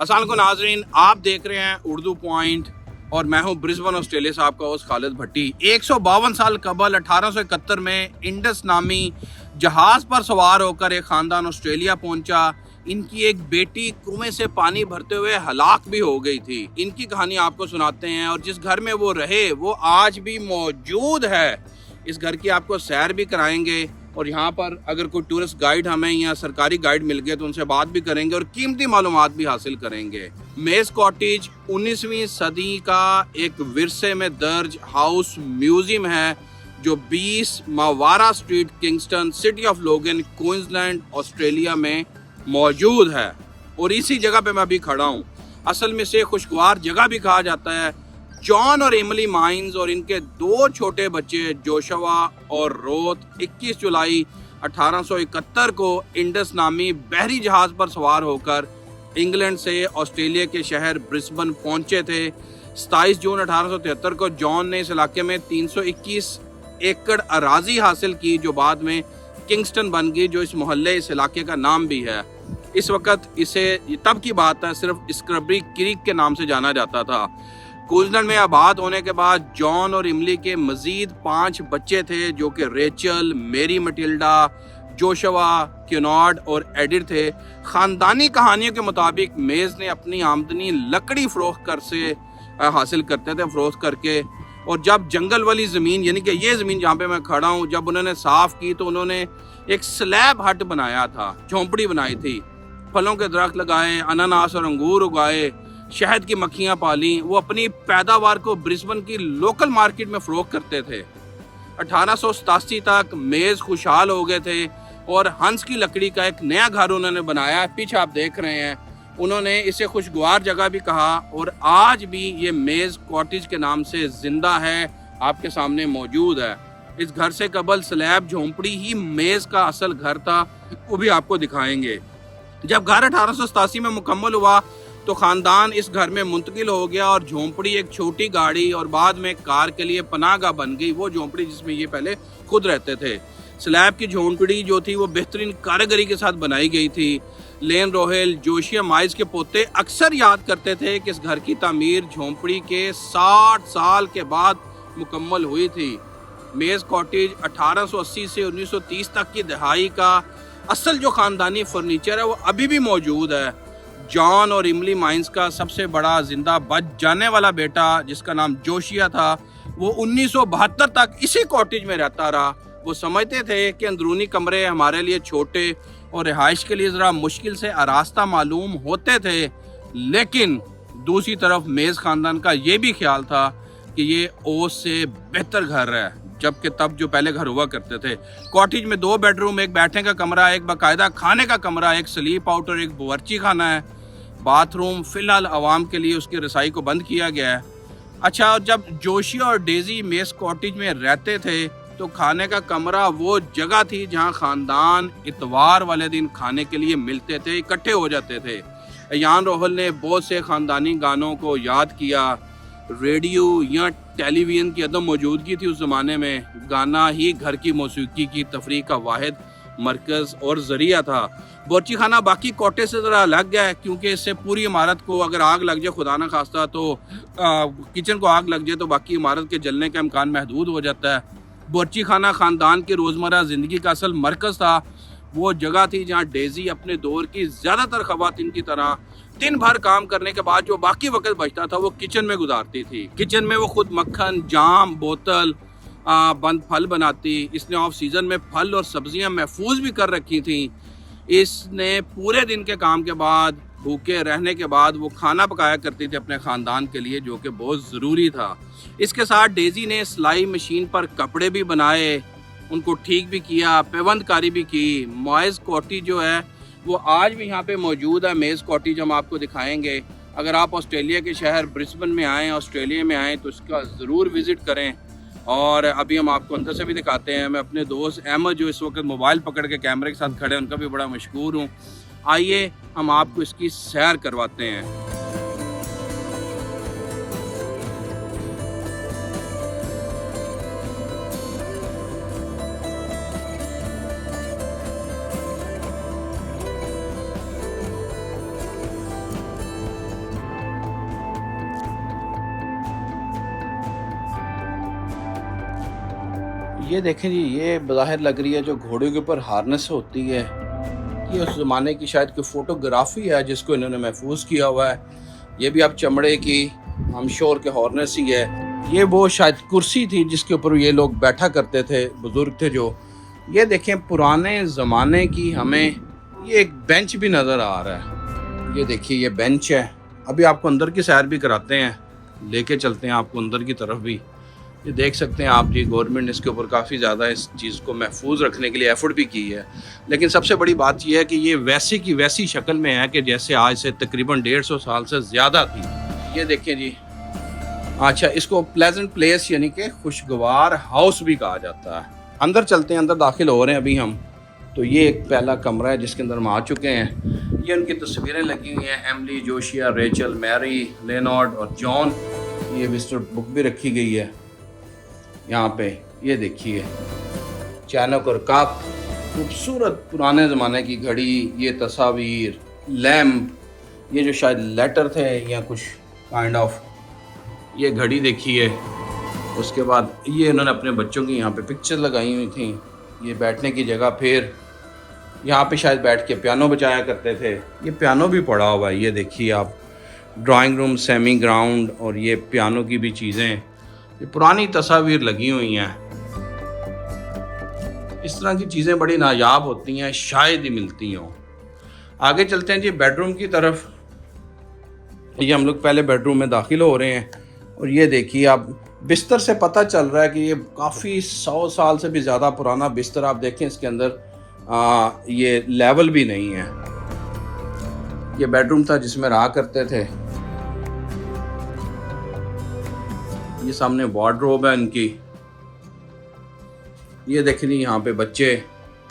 अस्सलाम वालेकुम नाजरीन, आप देख रहे हैं उर्दू पॉइंट और मैं हूं ब्रिस्बेन ऑस्ट्रेलिया से आपका होस्ट खालिद भट्टी। 152 साल कबल 1871 में इंडस नामी जहाज़ पर सवार होकर एक ख़ानदान ऑस्ट्रेलिया पहुंचा। इनकी एक बेटी कुएं से पानी भरते हुए हलाक भी हो गई थी। इनकी कहानी आपको सुनाते हैं और जिस घर में वो रहे वो आज भी मौजूद है। इस घर की आपको सैर भी कराएंगे और यहाँ पर अगर कोई टूरिस्ट गाइड हमें या सरकारी गाइड मिल गए तो उनसे बात भी करेंगे और कीमती मालूमात भी हासिल करेंगे। मेज कॉटेज 19वीं सदी का एक विरसे में दर्ज हाउस म्यूजियम है जो 20 मावारा स्ट्रीट, किंगस्टन, सिटी ऑफ लोगन, क्वींसलैंड, ऑस्ट्रेलिया में मौजूद है। और इसी जगह पे मैं अभी खड़ा हूँ। असल में से खुशगवार जगह भी कहा जाता है। जॉन और एमिली माइंस और इनके दो छोटे बच्चे जोशुआ और रोथ 21 जुलाई 1871 को इंडस नामी बहरी जहाज पर सवार होकर इंग्लैंड से ऑस्ट्रेलिया के शहर ब्रिस्बेन पहुंचे थे। 27 जून 1873 को जॉन ने इस इलाके में 321 एकड़ अराजी हासिल की जो बाद में किंगस्टन बन गई, जो इस मोहल्ले, इस इलाके का नाम भी है। इस वक्त इसे, तब की बात है, सिर्फ स्क्रबरी क्रीक के नाम से जाना जाता था। क्वींसलैंड में आबाद होने के बाद जॉन और इमली के मजीद 5 बच्चे थे जो कि रेचल, मेरी मटिल्डा, जोशुआ, क्योनार्ड और एडिथ थे। खानदानी कहानियों के मुताबिक मेज ने अपनी आमदनी लकड़ी फरोख्त कर से हासिल करते थे, फरोख्त करके। और जब जंगल वाली ज़मीन, यानी कि ये ज़मीन जहाँ पे मैं खड़ा हूँ, जब उन्होंने साफ़ की तो उन्होंने एक स्लैब हट बनाया था, झोंपड़ी बनाई थी, फलों के दरख्त लगाए, अनानास और अंगूर उगाए, शहद की मक्खियाँ पाली। वो अपनी पैदावार को ब्रिस्बेन की लोकल मार्केट में फ़रोख्त करते थे। 1887 तक मेज़ खुशहाल हो गए थे और हंस की लकड़ी का एक नया घर उन्होंने बनाया। पीछे आप देख रहे हैं, उन्होंने इसे खुशगवार जगह भी कहा और आज भी ये मेज़ कॉटेज के नाम से जिंदा है, आपके सामने मौजूद है। इस घर से कबल स्लैब झोंपड़ी ही मेज़ का असल घर था, वो भी आपको दिखाएंगे। जब घर 1887 में मुकम्मल हुआ तो ख़ानदान इस घर में मुंतकिल हो गया और झोंपड़ी एक छोटी गाड़ी और बाद में कार के लिए पनाहगाह बन गई, वो झोंपड़ी जिसमें ये पहले खुद रहते थे। स्लैब की झोंपड़ी जो थी वो बेहतरीन कारीगरी के साथ बनाई गई थी। लेन रोहेल, जोशिया माइज के पोते अक्सर याद करते थे कि इस घर की तामीर झोंपड़ी के 60 साल के बाद मुकम्मल हुई थी। मेज़ कॉटेज 1880 से 1930 तक की दहाई का असल जो ख़ानदानी फर्नीचर है वो अभी भी मौजूद है। जॉन और इमली माइंस का सबसे बड़ा जिंदा बच जाने वाला बेटा जिसका नाम जोशिया था, वो 1972 तक इसी कॉटेज में रहता रहा। वो समझते थे कि अंदरूनी कमरे हमारे लिए छोटे और रिहाइश के लिए ज़रा मुश्किल से आरास्ता मालूम होते थे, लेकिन दूसरी तरफ मेज़ ख़ानदान का ये भी ख्याल था कि ये ओस से बेहतर घर है, जबकि तब जो पहले घर हुआ करते थे। कॉटेज में 2 बेडरूम, एक बैठने का कमरा, एक बाकायदा खाने का कमरा, एक स्लीप आउट और एक बावर्ची खाना है। बाथरूम फ़िलहाल आवाम के लिए उसकी रसाई को बंद किया गया है। अच्छा, जब जोशिया और डेजी मेज़ कॉटेज में रहते थे तो खाने का कमरा वो जगह थी जहां ख़ानदान इतवार वाले दिन खाने के लिए मिलते थे, इकट्ठे हो जाते थे। यान रोहल ने बहुत से ख़ानदानी गानों को याद किया। रेडियो या टेलीविज़न की अदम मौजूदगी थी उस ज़माने में। गाना ही घर की मौसीकी की तफरीह का वाहिद मरकज़ और ज़रिया था। बावर्ची खाना बाकी कॉटेज से ज़रा अलग है क्योंकि इससे पूरी इमारत को अगर आग लग जाए, खुदा ना खास्ता, तो किचन को आग लग जाए तो बाकी इमारत के जलने का इम्कान महदूद हो जाता है। बावर्ची खाना ख़ानदान की रोज़मर्रा ज़िंदगी का असल मरकज़ था। वो जगह थी जहाँ डेजी अपने दौर की ज़्यादातर ख़वातीन की तरह दिन भर काम करने के बाद जो बाकी वक्त बचता था वो किचन में गुजारती थी। किचन में वो खुद मक्खन, जाम, बोतल, बंद फल बनाती। इसने ऑफ सीज़न में फल और सब्जियां महफूज भी कर रखी थी। इसने पूरे दिन के काम के बाद, भूखे रहने के बाद, वो खाना पकाया करती थी अपने ख़ानदान के लिए, जो कि बहुत ज़रूरी था। इसके साथ डेजी ने सिलाई मशीन पर कपड़े भी बनाए, उनको ठीक भी किया, पेवंदकारी भी की। मेज़ कॉटेज जो है वो आज भी यहाँ पे मौजूद है। मेज़ कॉटेज हम आपको दिखाएंगे। अगर आप ऑस्ट्रेलिया के शहर ब्रिस्बेन में आएँ, ऑस्ट्रेलिया में आएँ, तो इसका ज़रूर विज़िट करें। और अभी हम आपको अंदर से भी दिखाते हैं। मैं अपने दोस्त अहमद जो इस वक्त मोबाइल पकड़ के कैमरे के साथ खड़े हैं, उनका भी बड़ा मशकूर हूँ। आइए हम आपको इसकी सैर करवाते हैं। ये देखें जी, ये बाहर लग रही है जो घोड़े के ऊपर हार्नेस होती है, ये उस ज़माने की शायद कोई फ़ोटोग्राफी है जिसको इन्होंने महफूज किया हुआ है। ये भी आप चमड़े की, हम श्योर के हार्नेस ही है। ये वो शायद कुर्सी थी जिसके ऊपर ये लोग बैठा करते थे, बुजुर्ग थे जो। ये देखें पुराने ज़माने की, हमें ये एक बेंच भी नज़र आ रहा है। ये देखिए ये बेंच है। अभी आपको अंदर की सैर भी कराते हैं, लेके चलते हैं आपको अंदर की तरफ भी। ये देख सकते हैं आप जी, गवर्नमेंट ने इसके ऊपर काफ़ी ज़्यादा इस चीज़ को महफूज रखने के लिए एफर्ट भी की है। लेकिन सबसे बड़ी बात यह है कि ये वैसी की वैसी शक्ल में है कि जैसे आज से तकरीबन 150 साल से ज़्यादा थी। ये देखें जी, अच्छा, इसको प्लेजेंट प्लेस यानी कि खुशगवार हाउस भी कहा जाता है। अंदर चलते हैं, अंदर दाखिल हो रहे हैं अभी हम। तो ये एक पहला कमरा है जिसके अंदर हम आ चुके हैं। ये उनकी तस्वीरें लगी हुई हैं, Emily, Josiah, Rachel, Mary, Leonard और जॉन। ये विजिटर बुक भी रखी गई है यहाँ पे। ये देखिए चानक और कप, खूबसूरत पुराने ज़माने की घड़ी, ये तस्वीर, लैम्प, ये जो शायद लेटर थे या कुछ काइंड ऑफ, ये घड़ी देखिए। उसके बाद ये इन्होंने अपने बच्चों की यहाँ पे पिक्चर लगाई हुई थी। ये बैठने की जगह, फिर यहाँ पे शायद बैठ के पियानो बजाया करते थे। ये पियानो भी पड़ा हुआ है, ये देखिए आप। ड्राइंग रूम, सेमी ग्राउंड, और ये पियानो की भी चीज़ें, ये पुरानी तस्वीर लगी हुई हैं। इस तरह की चीज़ें बड़ी नायाब होती हैं, शायद ही मिलती हों। आगे चलते हैं जी बेडरूम की तरफ। ये हम लोग पहले बेडरूम में दाखिल हो रहे हैं और ये देखिए आप, बिस्तर से पता चल रहा है कि ये काफ़ी 100 साल से भी ज़्यादा पुराना बिस्तर। आप देखें इसके अंदर ये लेवल भी नहीं है। ये बेडरूम था जिसमें रहा करते थे। ये सामने वार्डरोब है इनकी। ये देखिए यहाँ पे बच्चे।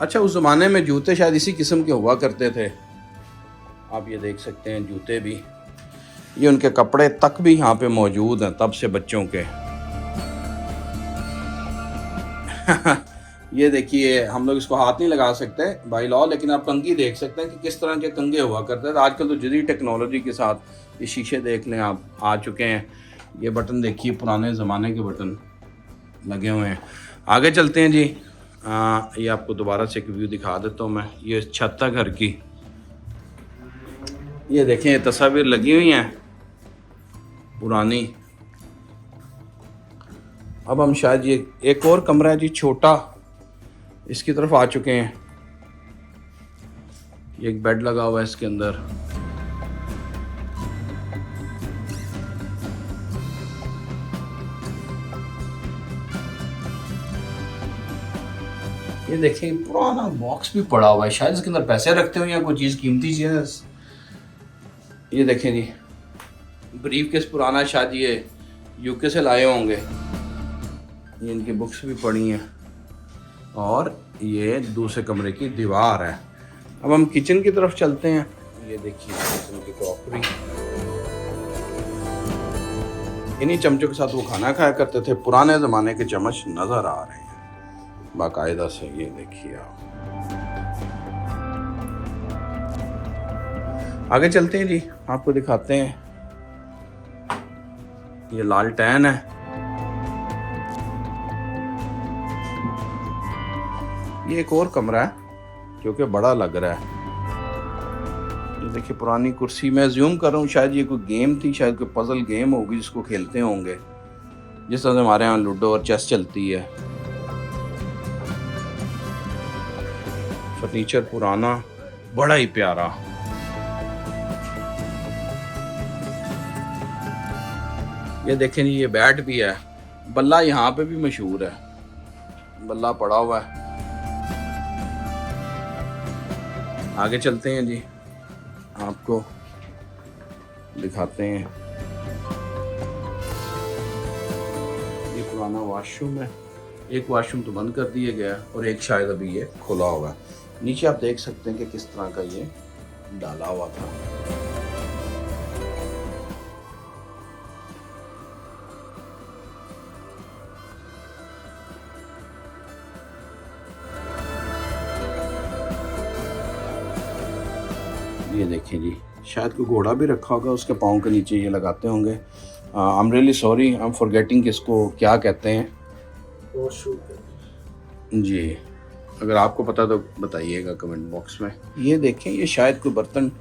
अच्छा, उस ज़माने में जूते शायद इसी किस्म के हुआ करते थे। आप ये देख सकते हैं जूते भी। ये उनके कपड़े तक भी यहाँ पे मौजूद हैं तब से बच्चों के। ये देखिए, हम लोग इसको हाथ नहीं लगा सकते बाय लॉ, लेकिन आप कंघी देख सकते हैं कि किस तरह के कंघे हुआ करते थे। आजकल तो जदीद टेक्नोलॉजी के साथ ये शीशे देख लें आप, आ चुके हैं। ये बटन देखिए, पुराने ज़माने के बटन लगे हुए हैं। आगे चलते हैं जी। ये आपको दोबारा से एक व्यू दिखा देता हूँ मैं। ये छत है घर की। ये देखें, ये तस्वीर लगी हुई हैं पुरानी। अब हम शायद ये एक और कमरा है जी छोटा, इसकी तरफ आ चुके हैं। ये एक बेड लगा हुआ है इसके अंदर। ये देखिए पुराना बॉक्स भी पड़ा हुआ है, शायद इसके अंदर पैसे रखते हो या कोई चीज़, कीमती चीज़। ये देखें जी, ब्रीफ केस पुराना है, शायद ये यूके से लाए होंगे। ये इनकी बुक्स भी पड़ी हैं और ये दूसरे कमरे की दीवार है। अब हम किचन की तरफ चलते हैं। ये देखिए किचन की क्रॉकरी। इन्हीं चमचों के साथ वो खाना खाया करते थे। पुराने ज़माने के चम्मच नज़र आ रहे हैं बाकायदा से। ये देखिए आप। आगे चलते हैं जी, आपको दिखाते हैं। ये लालटेन है। ये एक और कमरा है जो कि बड़ा लग रहा है। ये देखिए पुरानी कुर्सी। मैं ज़ूम कर रहा हूँ, शायद ये कोई गेम थी, शायद कोई पजल गेम होगी जिसको खेलते होंगे, जिस तरह से हमारे यहाँ लूडो और चेस चलती है। फर्नीचर पुराना, बड़ा ही प्यारा। ये देखें जी, ये बैट भी है। बल्ला यहाँ पे भी मशहूर है, बल्ला पड़ा हुआ है। आगे चलते हैं जी, आपको दिखाते हैं। ये पुराना वॉशरूम है। एक वॉशरूम तो बंद कर दिया गया और एक शायद अभी ये खुला हुआ है। नीचे आप देख सकते हैं कि किस तरह का ये डाला हुआ था। ये देखें जी, शायद कोई घोड़ा भी रखा होगा, उसके पाँव के नीचे ये लगाते होंगे। I am really sorry, I am forgetting कि इसको क्या कहते हैं। जी, अगर आपको पता तो बताइएगा कमेंट बॉक्स में। ये देखें, ये शायद कोई बर्तन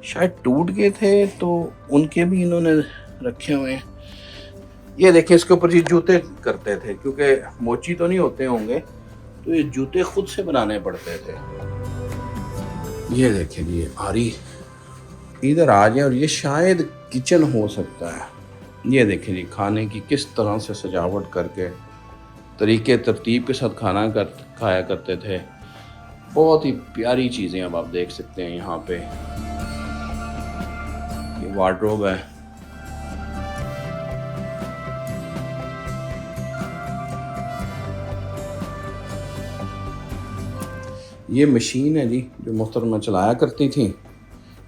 शायद टूट गए थे तो उनके भी इन्होंने रखे हुए हैं। ये देखें, इसके ऊपर ये जूते करते थे, क्योंकि मोची तो नहीं होते होंगे तो ये जूते खुद से बनाने पड़ते थे। ये देखें जी, ये आरी इधर आ जाए और ये शायद किचन हो सकता है। ये देखें जी, खाने की किस तरह से सजावट करके तरीके तरतीब के साथ खाया करते थे। बहुत ही प्यारी चीज़ें अब आप देख सकते हैं यहाँ पे। ये वार्डरोब है। ये मशीन है जी, जो मोहतरमा चलाया करती थी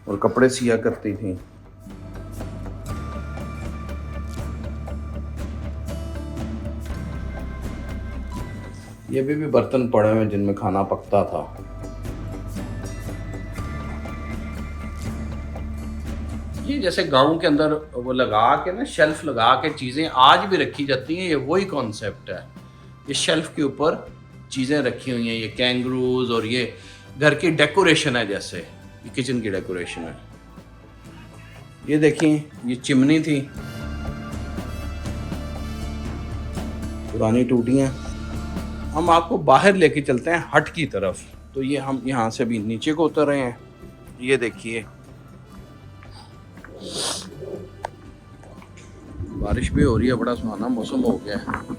और कपड़े सिया करती थी। ये भी बर्तन पड़े हुए जिनमें खाना पकता था। ये जैसे गांव के अंदर वो लगा के ना, शेल्फ लगा के चीज़ें आज भी रखी जाती हैं, ये वही कॉन्सेप्ट है। ये शेल्फ के ऊपर चीज़ें रखी हुई हैं, ये कैंगरूज, और ये घर की डेकोरेशन है, जैसे ये किचन की डेकोरेशन है। ये देखिए, ये चिमनी थी, पुरानी टूटियाँ। हम आपको बाहर लेके चलते हैं हट की तरफ। तो ये हम यहाँ से भी नीचे को उतर रहे हैं। ये देखिए, बारिश भी हो रही है, बड़ा सुहाना मौसम हो गया है।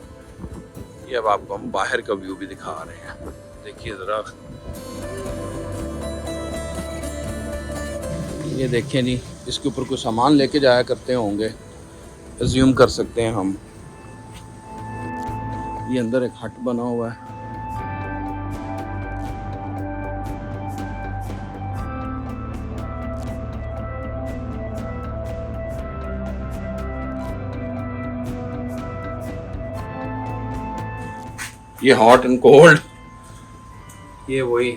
ये अब आपको हम बाहर का व्यू भी दिखा रहे हैं। देखिए ज़रा, ये देखें जी, इसके ऊपर कोई सामान लेके जाया करते होंगे, अज्यूम कर सकते हैं हम। ये अंदर एक हट बना हुआ है। ये हॉट एंड कोल्ड, ये वही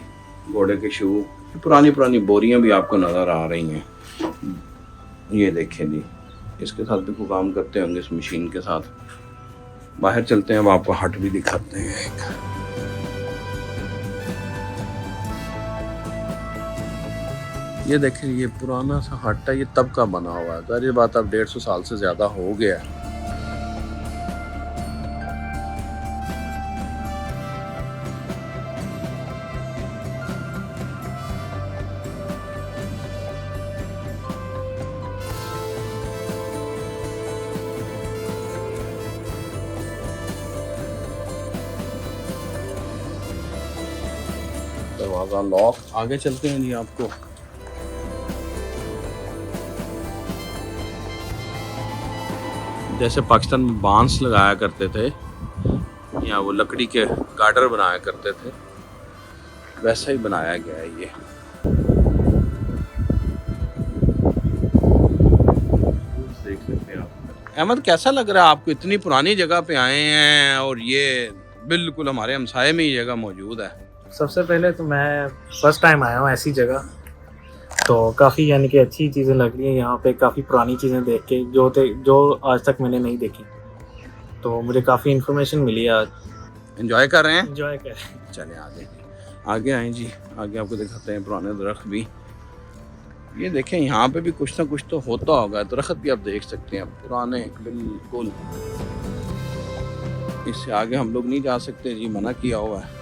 घोड़े के शू, पुरानी पुरानी बोरियां भी आपको नज़र आ रही हैं। ये देखें जी, इसके साथ भी कोई काम करते होंगे, इस मशीन के साथ। बाहर चलते हैं, अब आपको हट भी दिखाते हैं एक। ये देखें, ये पुराना सा हट है, ये तब का बना हुआ है। जाहिर बात अब 150 साल से ज़्यादा हो गया है। दरवाज़ा लॉक। आगे चलते हैं जी, आपको जैसे पाकिस्तान में बांस लगाया करते थे या वो लकड़ी के गार्डर बनाया करते थे, वैसा ही बनाया गया है ये। देख सकते हैं आप। अहमद, कैसा लग रहा है आपको? इतनी पुरानी जगह पे आए हैं और ये बिल्कुल हमारे हमसाये में ही जगह मौजूद है। सबसे पहले तो मैं फर्स्ट टाइम आया हूँ ऐसी जगह, तो काफ़ी यानी कि अच्छी चीज़ें लग रही हैं यहाँ पे। काफ़ी पुरानी चीज़ें देख के जो आज तक मैंने नहीं देखी, तो मुझे काफ़ी इन्फॉर्मेशन मिली आज। एंजॉय कर रहे हैं? एंजॉय कर रहे हैं। चले आगे आए जी, आगे आपको दिखाते हैं पुराने दरख्त भी। ये देखें, यहाँ पे भी कुछ ना कुछ तो होता होगा। दरख्त भी आप देख सकते हैं पुराने बिल्कुल। इससे आगे हम लोग नहीं जा सकते जी, मना किया हुआ है।